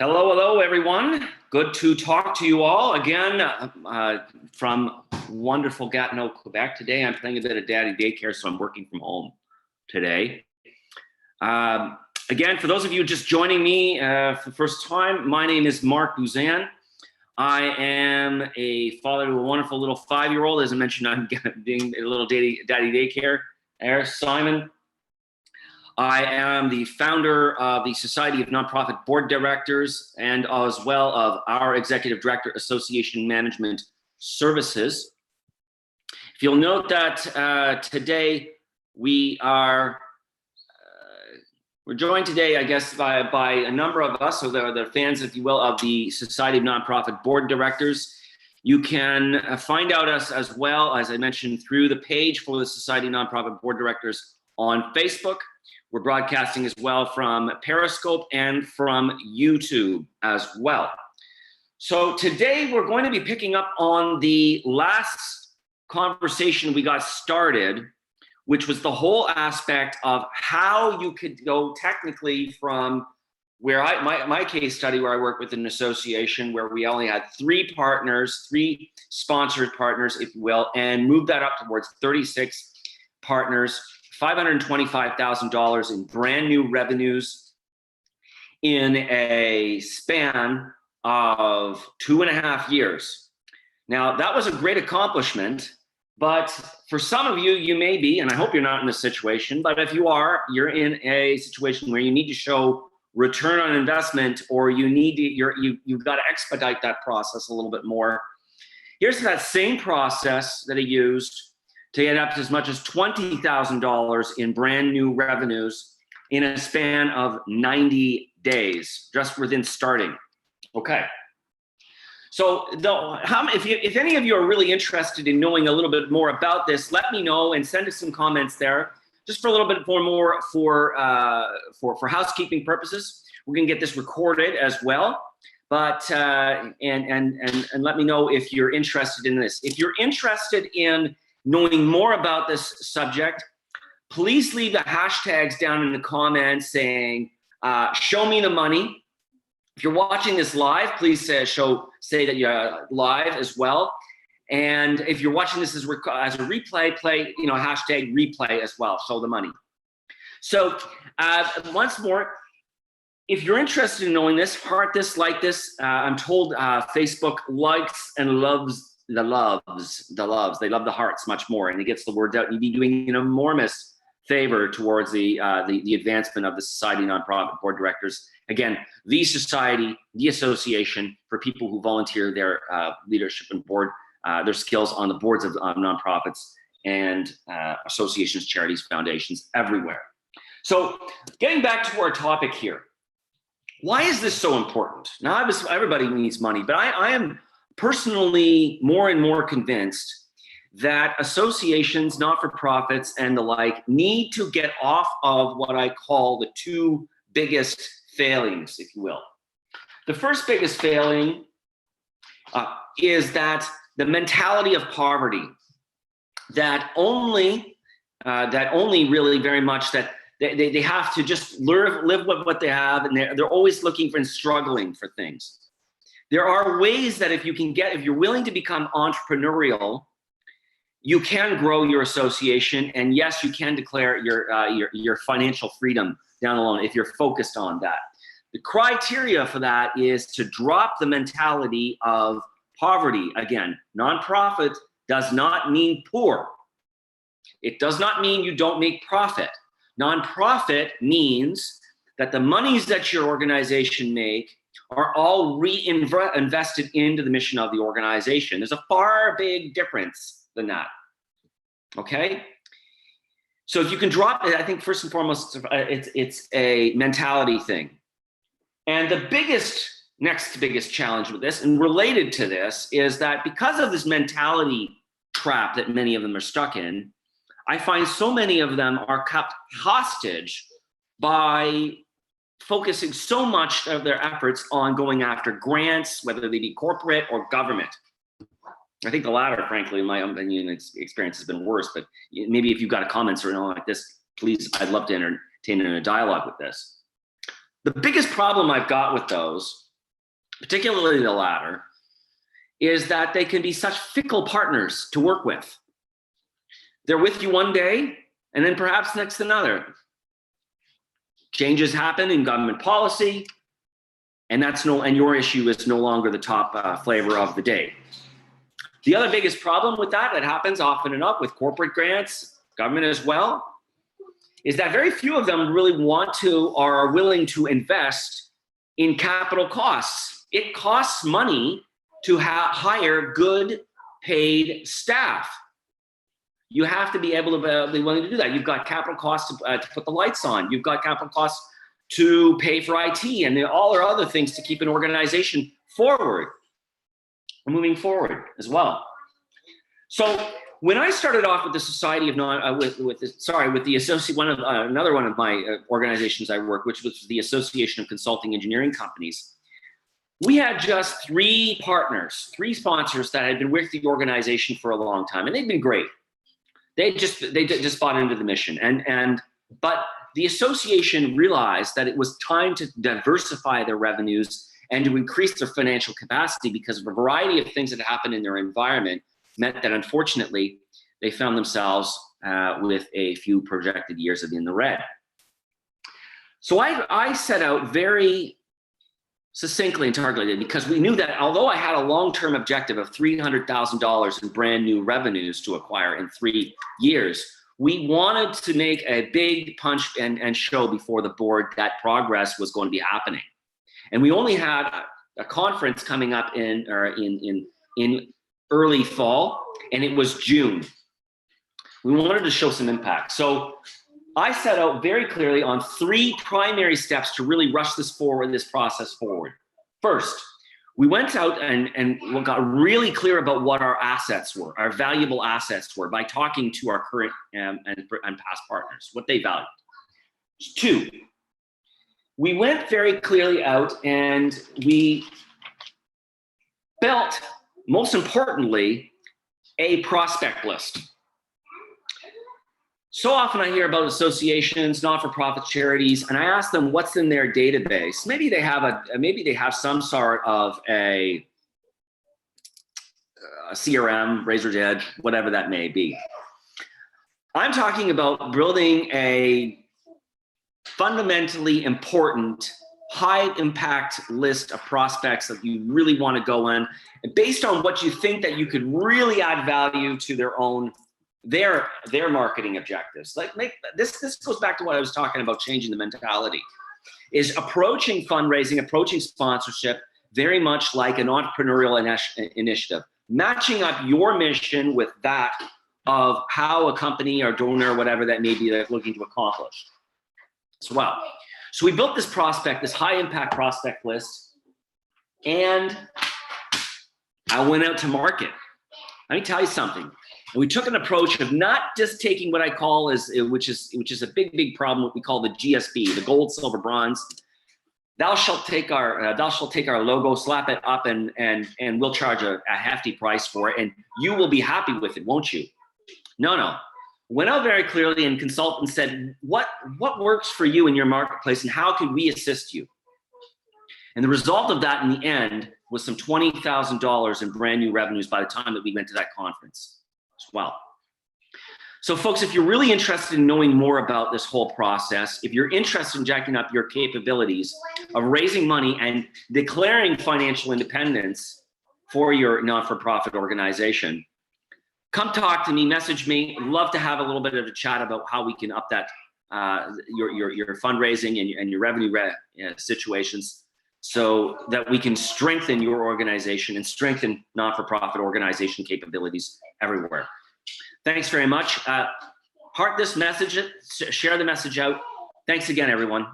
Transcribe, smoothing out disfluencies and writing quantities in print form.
Hello, everyone. Good to talk to you all again from wonderful Gatineau, Quebec. Today, I'm playing a bit of daddy daycare, so I'm working from home today. Again, for those of you just joining me for the first time, my name is Mark Buzan. I am a father to a wonderful little 5-year-old. As I mentioned, I'm being a little daddy daycare. There's Simon. I am the founder of the Society of Nonprofit Board Directors and as well of our Executive Director Association Management Services. If you'll note that today we're joined today, I guess, by a number of us, so the fans, if you will, of the Society of Nonprofit Board Directors. You can find out us as well, as I mentioned, through the page for the Society of Nonprofit Board Directors on Facebook. We're broadcasting as well from Periscope and from YouTube as well. So today we're going to be picking up on the last conversation we got started, which was the whole aspect of how you could go technically from where my case study, where I work with an association where we only had 3 partners, 3 sponsored partners, if you will, and move that up towards 36 partners. $525,000 in brand new revenues in a span of 2.5 years. Now, that was a great accomplishment, but for some of you, you may be, and I hope you're not in this situation, but if you are, you're in a situation where you need to show return on investment, or you need to, you've got to expedite that process a little bit more. Here's that same process that I used to get up to as much as $20,000 in brand new revenues in a span of 90 days, just within starting. Okay. So if any of you are really interested in knowing a little bit more about this, let me know and send us some comments there, just for a little bit more for housekeeping purposes. We're gonna get this recorded as well. But and let me know if you're interested in this. If you're interested in knowing more about this subject, please leave the hashtags down in the comments saying, show me the money. If you're watching this live, please say that you're live as well. And if you're watching this as a replay, play, hashtag replay as well, show the money. So once more, if you're interested in knowing this, heart this, like this. I'm told Facebook likes and loves the loves. They love the hearts much more, and it gets the word out. You'd be doing an enormous favor towards the advancement of the Society of Nonprofit Board Directors. Again, the society, the association for people who volunteer their leadership and board, their skills on the boards of nonprofits and associations, charities, foundations, everywhere. So getting back to our topic here, why is this so important? Now, everybody needs money, but I am personally more and more convinced that associations, not-for-profits, and the like need to get off of what I call the 2 biggest failings, if you will. The first biggest failing is that the mentality of poverty, that only really very much that they have to just live with what they have, and they're always looking for and struggling for things. There are ways that if you're willing to become entrepreneurial, you can grow your association, and yes, you can declare your financial freedom down the line if you're focused on that. The criteria for that is to drop the mentality of poverty. Again, nonprofit does not mean poor. It does not mean you don't make profit. Nonprofit means that the monies that your organization make are all reinvested into the mission of the organization. There's a far big difference than that, okay? So if you can drop it, I think first and foremost, it's a mentality thing. And the next biggest challenge with this, and related to this, is that because of this mentality trap that many of them are stuck in, I find so many of them are kept hostage by focusing so much of their efforts on going after grants, whether they be corporate or government. I think the latter, frankly, in my opinion, experience has been worse, but maybe if you've got comments or anything like this, please, I'd love to entertain in a dialogue with this. The biggest problem I've got with those particularly the latter, is that they can be such fickle partners to work with. They're with you one day, and then perhaps next another. Changes happen in government policy, and your issue is no longer the top flavor of the day. The other biggest problem with that happens often enough with corporate grants, government as well, is that very few of them really want to or are willing to invest in capital costs. It costs money to hire good paid staff. You have to be able to be willing to do that. You've got capital costs to put the lights on. You've got capital costs to pay for IT and all our other things to keep an organization forward, moving forward as well. So when I started off with the Society of another one of my organizations I work, which was the Association of Consulting Engineering Companies, we had just 3 partners, 3 sponsors that had been with the organization for a long time, and they'd been great. They just bought into the mission, but the association realized that it was time to diversify their revenues and to increase their financial capacity because of a variety of things that happened in their environment meant that unfortunately they found themselves with a few projected years in the red. So I set out very succinctly and targeted because we knew that although I had a long-term objective of $300,000 in brand new revenues to acquire in 3 years, we wanted to make a big punch and show before the board that progress was going to be happening. And we only had a conference coming up in early fall, and it was June. We wanted to show some impact. So I set out very clearly on 3 primary steps to really rush this process forward. First, we went out and got really clear about what our assets were, our valuable assets were, by talking to our current and past partners, what they valued. 2, we went very clearly out and we built, most importantly, a prospect list. So often I hear about associations, not-for-profit charities, and I ask them what's in their database. Maybe they have some sort of a CRM, Razor's Edge, whatever that may be. I'm talking about building a fundamentally important, high-impact list of prospects that you really want to go in, and based on what you think that you could really add value to their marketing objectives. This goes back to what I was talking about, changing the mentality, is approaching fundraising, approaching sponsorship very much like an entrepreneurial initiative, matching up your mission with that of how a company or donor or whatever that may be they're looking to accomplish as well. So we built this high impact prospect list, and I went out to market. Let me tell you something. And we took an approach of not just taking what I call which is a big problem, what we call the GSB, the gold, silver, bronze. Thou shalt take our logo, slap it up, and we'll charge a hefty price for it, and you will be happy with it, won't you? No. Went out very clearly and consulted and said, what works for you in your marketplace, and how can we assist you? And the result of that in the end was some $20,000 in brand new revenues by the time that we went to that conference as well. So folks, if you're really interested in knowing more about this whole process, if you're interested in jacking up your capabilities of raising money and declaring financial independence for your not-for-profit organization, come talk to me, message me. I'd love to have a little bit of a chat about how we can up that your fundraising and your revenue situations, so that we can strengthen your organization and strengthen not-for-profit organization capabilities everywhere. Thanks very much. Heart this message, share the message out. Thanks again, everyone.